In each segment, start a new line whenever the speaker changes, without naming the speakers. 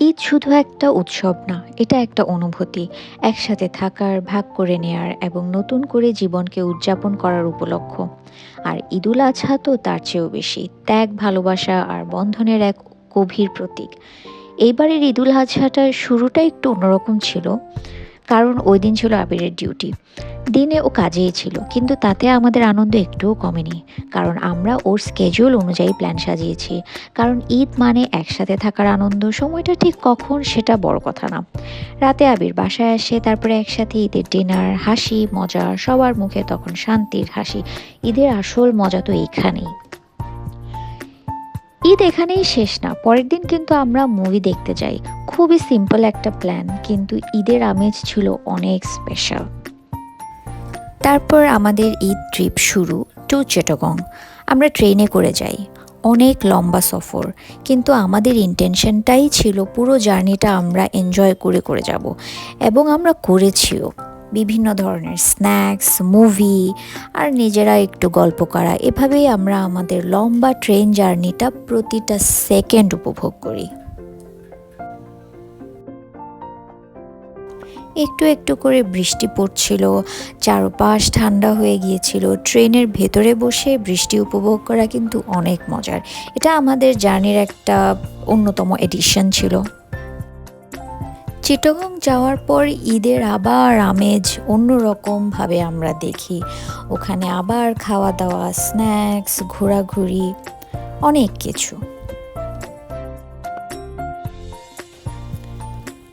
ঈদ শুধু একটা উৎসব না, এটা একটা অনুভূতি। একসাথে থাকার, ভাগ করে নেয়ার এবং নতুন করে জীবনকে উদযাপন করার উপলক্ষ। আর ঈদুল আজহা তো তার চেয়েও বেশি। ত্যাগ, ভালোবাসা আর বন্ধনের এক গভীর প্রতীক। এইবারের ঈদুল আজহাটার শুরুটা একটু অন্যরকম ছিল। কারণ ওইদিন ছিল আবিরের ডিউটি। দিনে ও কাজেই ছিল। কিন্তু তাতে আমাদের আনন্দ একটুও কমেনি। কারণ আমরা ওর স্কেডিউল অনুযায়ী প্ল্যান সাজিয়েছি। কারণ ঈদ মানে একসাথে থাকার আনন্দ। সময়টা ঠিক কখন সেটা বড় কথা না। রাতে আবির বাসায় আসে, তারপরে একসাথে ঈদের ডিনার, হাসি, মজা, সবার মুখে তখন শান্তির হাসি। ঈদের আসল মজা তো এইখানেই। ঈদ এখানেই শেষ না, পরের দিন কিন্তু আমরা মুভি দেখতে যাই। খুবই সিম্পল একটা প্ল্যান, কিন্তু ঈদের আমেজ ছিল অনেক স্পেশাল। তারপর আমাদের ঈদ ট্রিপ শুরু টু চিটাগং। আমরা ট্রেনে করে যাই। অনেক লম্বা সফর, কিন্তু আমাদের ইন্টেনশনটাই ছিল পুরো জার্নিটা আমরা এনজয় করে করে যাব, এবং আমরা করেছিও। বিভিন্ন ধরনের স্ন্যাক্স, মুভি আর নিজেরা একটু গল্প করা, এভাবেই আমরা আমাদের লম্বা ট্রেন জার্নিটা প্রতিটা সেকেন্ড উপভোগ করি। একটু একটু করে বৃষ্টি পড়ছিল, চারপাশ ঠান্ডা হয়ে গিয়েছিল। ট্রেনের ভেতরে বসে বৃষ্টি উপভোগ করা কিন্তু অনেক মজার। এটা আমাদের জার্নির একটা অন্যতম এডিশন ছিল। চিটাগং যাওয়ার পর ঈদের আবার আমেজ অন্যরকমভাবে আমরা দেখি। ওখানে আবার খাওয়া দাওয়া, স্ন্যাক্স, ঘোরাঘুরি, অনেক কিছু।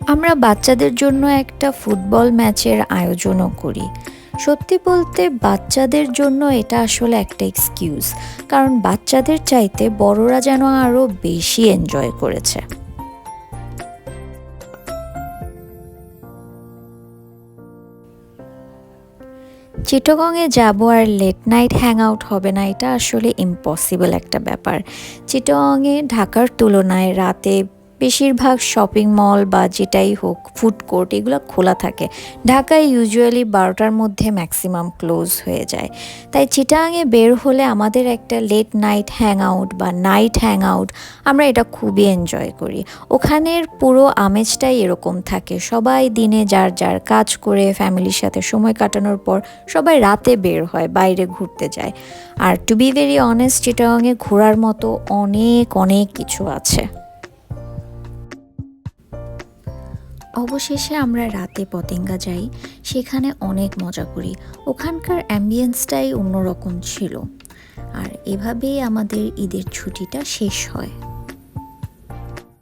আমরা বাচ্চাদের জন্য একটা ফুটবল ম্যাচের আয়োজনও করি। সত্যি বলতে বাচ্চাদের জন্য এটা আসলে একটা এক্সকিউজ, কারণ বাচ্চাদের চাইতে বড়রা যেন আরও বেশি এনজয় করেছে। চিটাগংয়ে যাব আর লেট নাইট হ্যাং আউট হবে না, এটা আসলে ইম্পসিবল একটা ব্যাপার। চিটাগংয়ে ঢাকার তুলনায় রাতে বেশিরভাগ শপিং মল বা যেটাই হোক, ফুড কোর্ট, এগুলো খোলা থাকে। ঢাকায় ইউজুয়ালি 12টার মধ্যে ম্যাক্সিমাম ক্লোজ হয়ে যায়। তাই চিটাগাংয়ে বের হলে আমাদের একটা লেট নাইট হ্যাং আউট বা নাইট হ্যাং আউট, আমরা এটা খুবই এনজয় করি। ওখানের পুরো আমেজটাই এরকম থাকে। সবাই দিনে যার যার কাজ করে ফ্যামিলির সাথে সময় কাটানোর পর সবাই রাতে বের হয়, বাইরে ঘুরতে যায়। আর টু বি ভেরি অনেস্ট, চিটাগাংয়ে ঘোরার মতো অনেক অনেক কিছু আছে। অবশেষে আমরা রাতে পতেঙ্গা যাই, সেখানে অনেক মজা করি। ওখানকার অ্যাম্বিয়েন্সটাই অন্যরকম ছিল। আর এভাবেই আমাদের ঈদের ছুটিটা শেষ হয়।